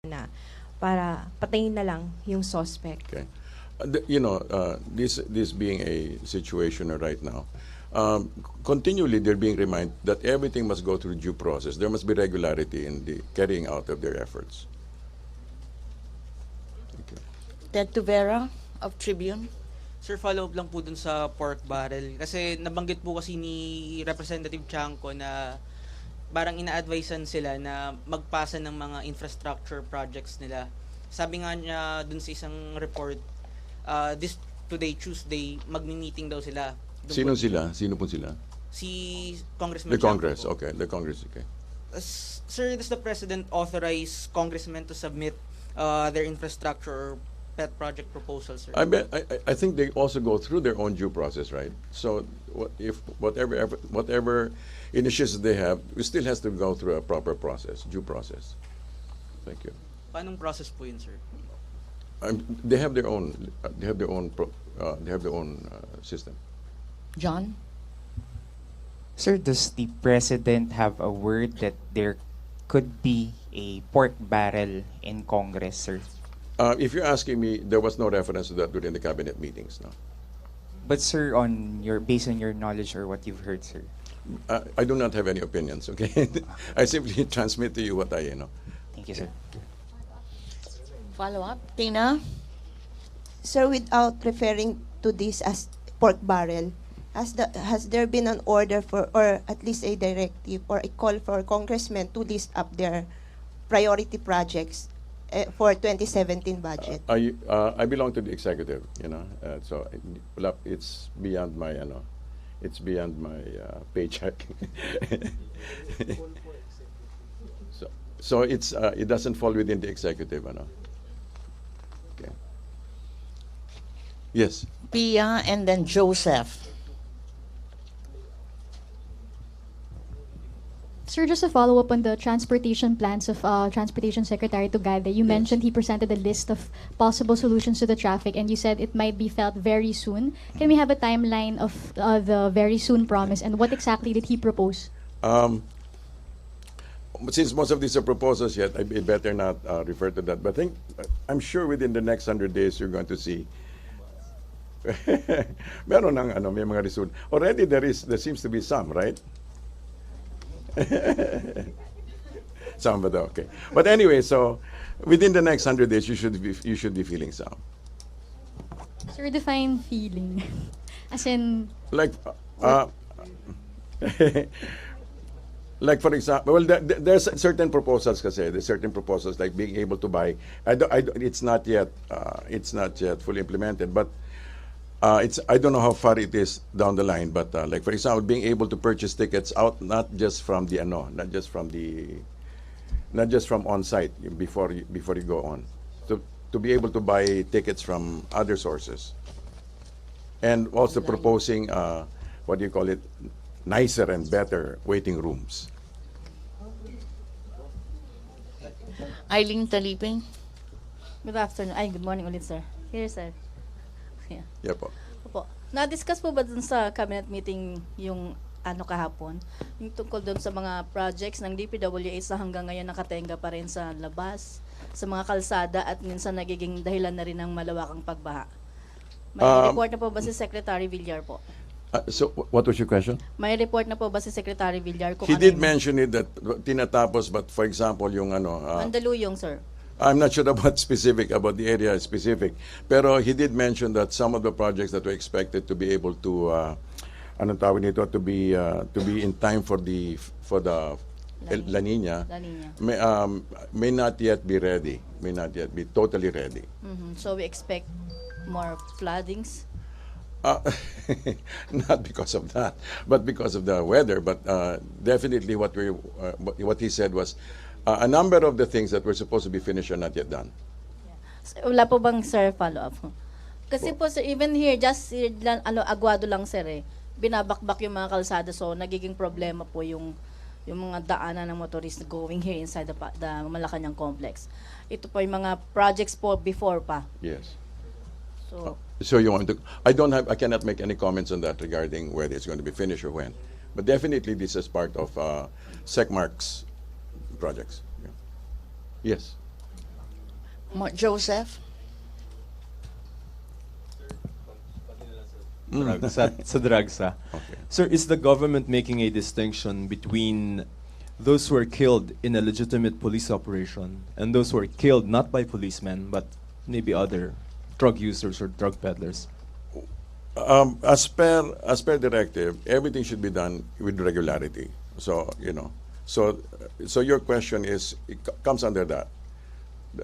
na para patayin na lang yung suspect. Okay. This being a situation right now, continually they're being reminded that everything must go through due process. There must be regularity in the carrying out of their efforts. Okay. Ted Tuvera of Tribune. Sir, follow-up lang po dun sa pork barrel. Kasi nabanggit po kasi ni Representative Chanco na parang ina-advisean sila na magpasa ng mga infrastructure projects nila. Sabi nga niya dun sa isang report, today, Tuesday, magmi-meeting daw sila. Sino sila? Sino po sila? Si Congressman The Chanco Congress. po. Okay. The Congress. Okay. Sir, does the President authorize congressmen to submit their infrastructure or pet project proposals, sir? I think they also go through their own due process, right? So if whatever initiatives they have, it still has to go through a proper process, due process. Thank you. Paanong process po yun, sir? They have their own. They have their own. They have their own system. John? Sir, does the President have a word that there could be a pork barrel in Congress, sir? If you're asking me, there was no reference to that during the cabinet meetings. No. But sir, based on your knowledge or what you've heard, sir? I do not have any opinions. Okay. I simply transmit to you what I know. Thank you, sir. Follow up. Tina? Sir, without referring to this as pork barrel, has there been an order for, or at least a directive or a call for congressmen to list up their priority projects for 2017 budget? I belong to the executive, so it's beyond my, it's beyond my paycheck. so it doesn't fall within the executive, Okay. Yes. Pia and then Joseph. Sir, just a follow-up on the transportation plans of Transportation Secretary Tugade. You mentioned he presented a list of possible solutions to the traffic, and you said it might be felt very soon. Can we have a timeline of the very soon promise, and what exactly did he propose? Since most of these are proposals yet, I better not refer to that. But I'm sure within the next 100 days you're going to see. Meron ng may mga result. Already there seems to be some, right? Some, but okay. But anyway, so within the next 100 days, you should be feeling some. Sir, define feeling. As in... Like, like for example, well, there's certain proposals kasi. There's certain proposals like being able to buy. It's not yet fully implemented, but I don't know how far it is down the line, but like for example, being able to purchase tickets out not just from on site before you go on, to be able to buy tickets from other sources, and also proposing what do you call it, nicer and better waiting rooms. Eileen Taliping. Good afternoon. Ay, good morning ulit, sir. Here, sir. Yeah. Yeah po. Opo. Na-discuss po ba dun sa cabinet meeting yung kahapon? Yung tungkol dun sa mga projects ng DPWH na hanggang ngayon nakatenga pa rin sa labas, sa mga kalsada at minsan nagiging dahilan na rin ng malawakang pagbaha. May report na po ba si Secretary Villar po? So what was your question? May report na po ba si Secretary Villar? Kung He did mention it that tinatapos, but for example yung Mandaluyong, sir. I'm not sure about the area specific, pero he did mention that some of the projects that were expected to be able to to be in time for the La Nina, may not yet be ready, may not yet be totally ready. So we expect more floodings? Not because of that, but because of the weather. But definitely what he said was a number of the things that were supposed to be finished are not yet done. Wala po bang, sir, follow-up? Kasi po, sir, even here, Aguado lang, sir, binabakbak yung mga kalsada, so nagiging problema po yung mga daanan ng motorist going here inside the Malacanang complex. Ito po yung mga projects po before pa. Yes. So you want to? I cannot make any comments on that regarding whether it's going to be finished or when. But definitely this is part of SecMark's projects. Yeah. Yes. Joseph? Sa drugs, Okay. Sir, is the government making a distinction between those who are killed in a legitimate police operation and those who are killed not by policemen but maybe other drug users or drug peddlers? As per directive, everything should be done with regularity. So so your question is comes under that,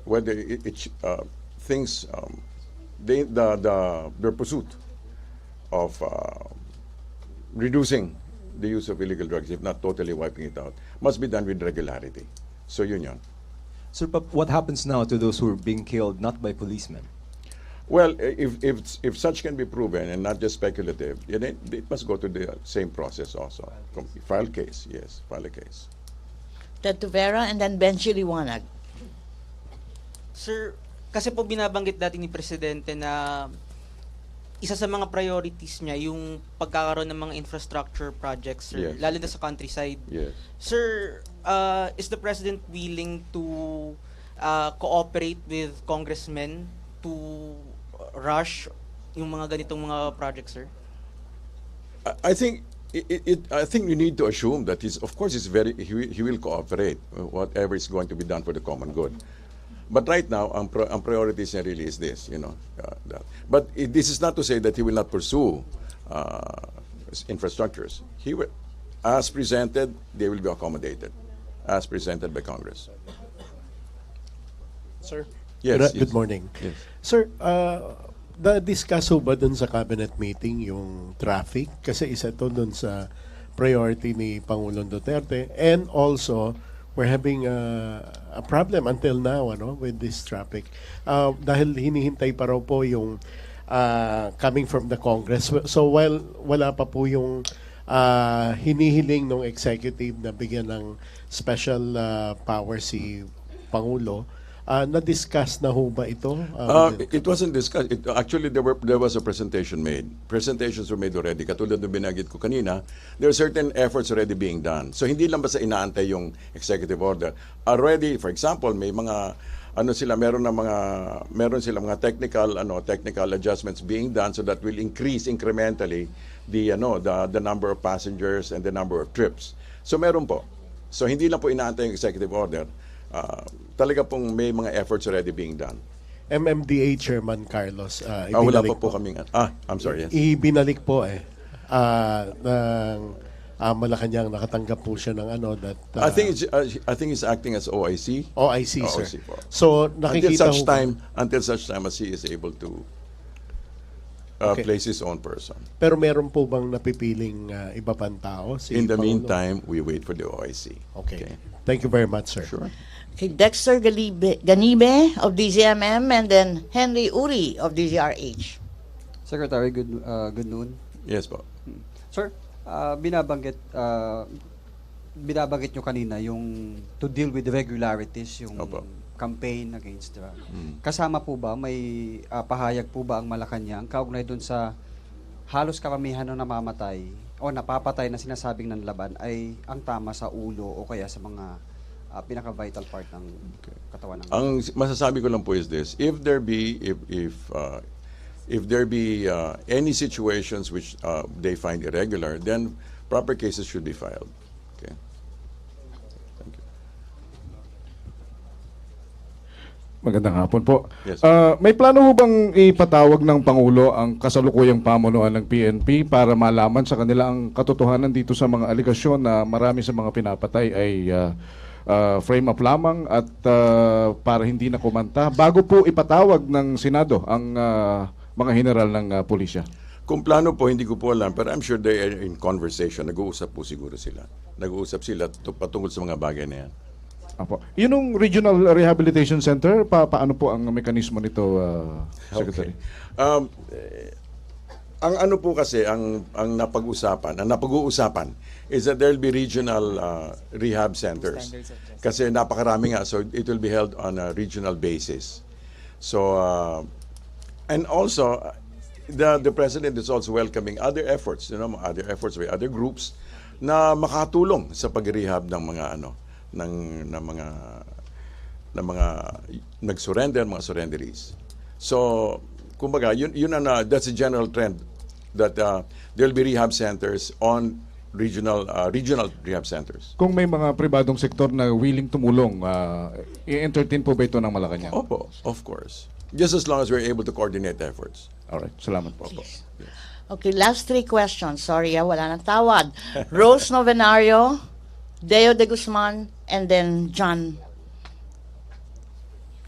whether things the pursuit of reducing the use of illegal drugs, if not totally wiping it out, must be done with regularity. So yun. Sir, but what happens now to those who are being killed not by policemen? Well, if such can be proven and not just speculative, it must go to the same process also. File case, yes, file a case. Ted Tuvera and then Benji Liwanag. Sir, kasi po binabanggit dati ni Presidente na isa sa mga priorities niya yung pagkakaroon ng mga infrastructure projects, sir, Yes. lalo na sa countryside. Yes. Sir, is the President willing to cooperate with congressmen to rush yung mga ganitong mga projects, sir? I think I think you need to assume that he will cooperate whatever is going to be done for the common good. But right now, ang priorities niya really is this, that. But this is not to say that he will not pursue infrastructures. He will, as presented, they will be accommodated, as presented by Congress. Sir? Yes. Good morning. Yes. Sir, na-discuss ho ba dun sa cabinet meeting yung traffic? Kasi isa to dun sa priority ni Pangulong Duterte. And also, we're having a problem until now with this traffic. Dahil hinihintay pa raw po yung coming from the Congress. So while wala pa po yung hinihiling ng executive na bigyan ng special power si Pangulo, na-discuss na ho ba ito? It wasn't discussed. Actually, there was a presentation made. Presentations were made already. Katulad ng binanggit ko kanina, there are certain efforts already being done. So hindi lang basta inaantay yung executive order. Already, for example, may mga meron silang mga technical adjustments being done so that will increase incrementally the number of passengers and the number of trips. So meron po. So hindi lang po inaantay yung executive order. Talaga pong may mga efforts already being done. MMDA Chairman Carlos, Wala ibinalik pa po kaming... I'm sorry, yes. Ibinalik po ng Malacanang, nakatanggap po siya ng that... I think he's acting as OIC. OIC, sir. OIC po. So, nakikita Until such time as he is able to place his own person. Pero meron po bang napipiling iba pang tao? In the Pangulo? meantime, we wait for the OIC. Okay. Thank you very much, sir. Sure. Okay, Dexter Ganibe of DZMM and then Henry Uri of DZRH. Secretary, good noon. Yes po. Sir, binabanggit nyo kanina yung to deal with regularities, yung Opo. campaign against drug. Kasama po ba, may pahayag po ba ang Malacanang kaugnay dun sa halos karamihan na namamatay o napapatay na sinasabing ng laban ay ang tama sa ulo o kaya sa mga pinaka-vital part ng katawan ng... Ang masasabi ko lang po is this: if there be any situations which they find irregular, then proper cases should be filed. Okay. Thank you. Magandang hapon po. Yes. May plano ho bang ipatawag ng Pangulo ang kasalukuyang pamunuan ng PNP para malaman sa kanila ang katotohanan dito sa mga aligasyon na marami sa mga pinapatay ay frame up lamang at para hindi na kumanta bago po ipatawag ng Senado ang mga general ng pulisya? Kung plano po, hindi ko po alam, pero I'm sure they are in conversation. Nag-uusap po siguro sila. Nag-uusap sila patungkol sa mga bagay na yan. Apo. Yun Regional Rehabilitation Center, paano po ang mekanismo nito, Secretary? Okay. Ang ano po kasi, ang napag-uusapan is that there will be regional rehab centers. Kasi napakarami nga, so it will be held on a regional basis. So, and also, the President is also welcoming other efforts, by other groups na makatulong sa pag-rehab ng mga ng mga nag-surrender, mga surrenderies. So, kumbaga, that's a general trend that there will be rehab centers on regional rehab centers. Kung may mga pribadong sektor na willing tumulong, i-entertain po ba ito ng Malacanang? Opo, of course. Just as long as we're able to coordinate efforts. Alright, salamat po. Okay, last three questions. Sorry, wala nang tawad. Rose Novenario, Deo de Guzman, and then John.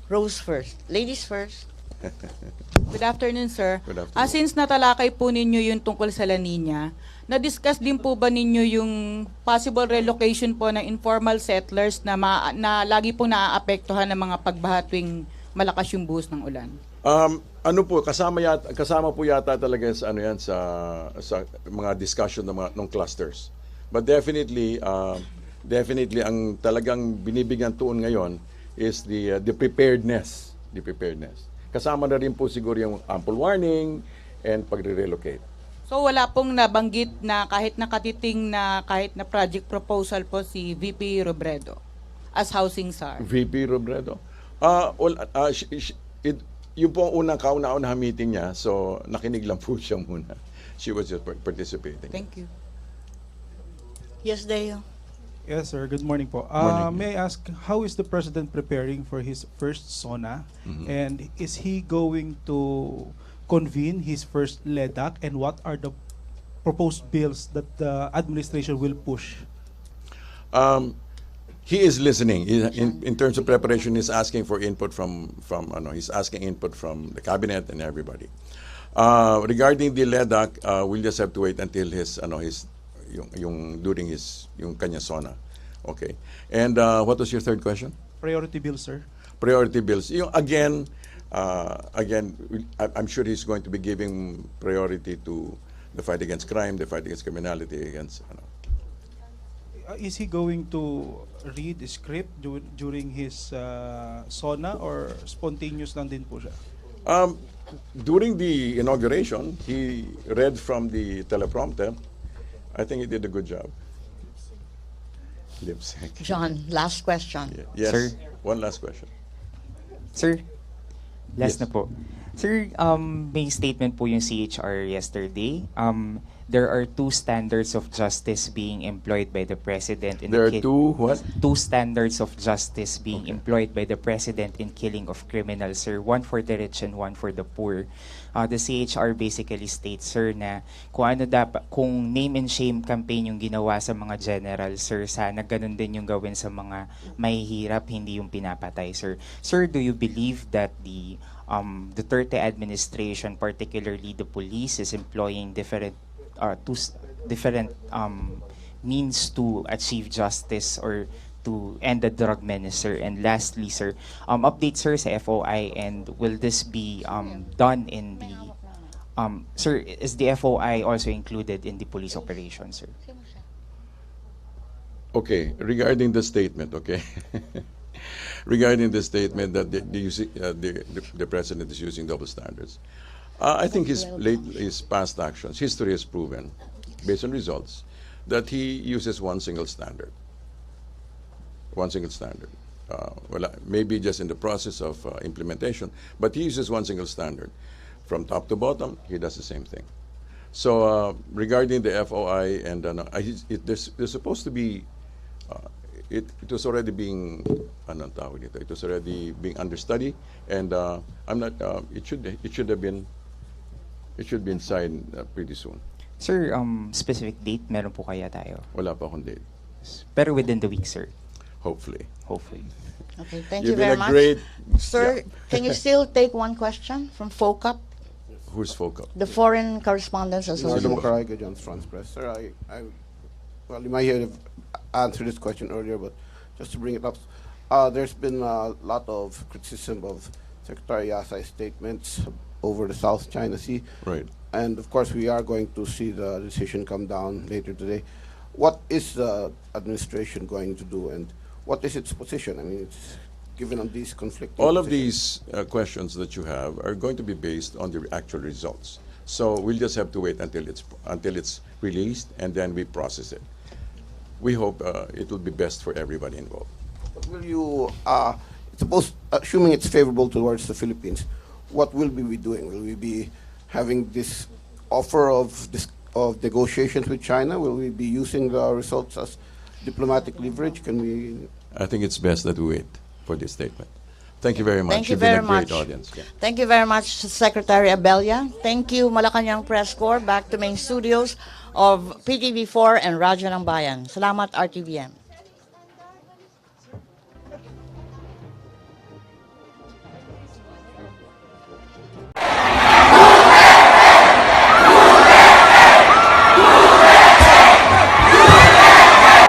Rose first. Ladies first. Good afternoon, sir. Good afternoon. Since natalakay po ninyo yung tungkol sa La Nina, na-discuss din po ba ninyo yung possible relocation po ng informal settlers na lagi po naaapektuhan ng mga pagbaha tuwing malakas yung buhos ng ulan? Ano po, kasama po yata talaga sa sa mga discussion ng clusters. But definitely ang talagang binibigyan tuon ngayon is the preparedness. Kasama na rin po siguro yung ample warning and pagre-relocate. So wala pong nabanggit na kahit nakatiting na kahit na project proposal po si VP Robredo as housing SAR? VP Robredo? Yun po ang kauna-unahang meeting niya, so nakinig lang po siya muna. She was just participating. Thank you. Yes, Deo. Yes, sir. Good morning po. Morning. May I ask, how is the President preparing for his first SONA? Mhm. And is he going to convene his first LEDAC? And what are the proposed bills that the administration will push? He is listening. In terms of preparation, he's asking for input he's asking input from the cabinet and everybody. Regarding the LEDAC, we'll just have to wait until yung kanya SONA. Okay. And what was your third question? Priority bills, sir. Priority bills. Again, I'm sure he's going to be giving priority to the fight against crime, the fight against criminality, Is he going to read the script during his SONA or spontaneous lang din po siya? During the inauguration, he read from the teleprompter. I think he did a good job. Lip sync. John, last question. Yes. Sir? One last question. Sir, last Yes. na po. Sir, may statement po yung CHR yesterday. There are two standards of justice being employed by the President in There are two what? Two standards of justice being employed by the President in killing of criminals, sir. One for the rich and one for the poor. The CHR basically states, sir, na kung name and shame campaign yung ginawa sa mga general, sir, sana ganun din yung gawin sa mga mahihirap, hindi yung pinapatay, sir. Sir, do you believe that the Duterte administration, particularly the police, is employing different means to achieve justice or to end the drug menace, sir? And lastly, sir, update, sir, sa FOI, and will this be done in the sir, is the FOI also included in the police operation, sir? Okay, regarding the statement, okay. Regarding the statement that the president is using double standards, I think his past actions, history has proven, based on results, that he uses one single standard. One single standard. Maybe just in the process of implementation, but he uses one single standard. From top to bottom, he does the same thing. So regarding the FOI, and there's supposed to be, it was already being, it was already being understudy, and I'm not. It should have been. It should be inside pretty soon. Sir, specific date, meron po kaya tayo? Wala pa akong date. Pero within the week, sir? Hopefully. Hopefully. Okay, thank You've you very been a much. great- Sir, Yeah. can you still take one question from FOCUP, Who's FOCUP? the Foreign Correspondents Association? John's France Press. Sir, well, you might have answered this question earlier, but just to bring it up, there's been a lot of criticism of Secretary Yasai's statements over the South China Sea. Right. And of course, we are going to see the decision come down later today. What is the administration going to do, and what is its position? I mean, it's given on these conflicting All of positions. these questions that you have are going to be based on the actual results. So we'll just have to wait until it's released, and then we process it. We hope it will be best for everybody involved. Will you? suppose, assuming it's favorable towards the Philippines, what will we be doing? Will we be having this offer of negotiations with China? Will we be using the results as diplomatic leverage? Can we? I think it's best that we wait for this statement. Thank you very much. Thank you You've been very a great much. audience. Yeah. Thank you very much, Secretary Abella. Thank you, Malacanang Press Corps. Back to main studios of PTV4 and Radyo ng Bayan. Salamat, RTVM.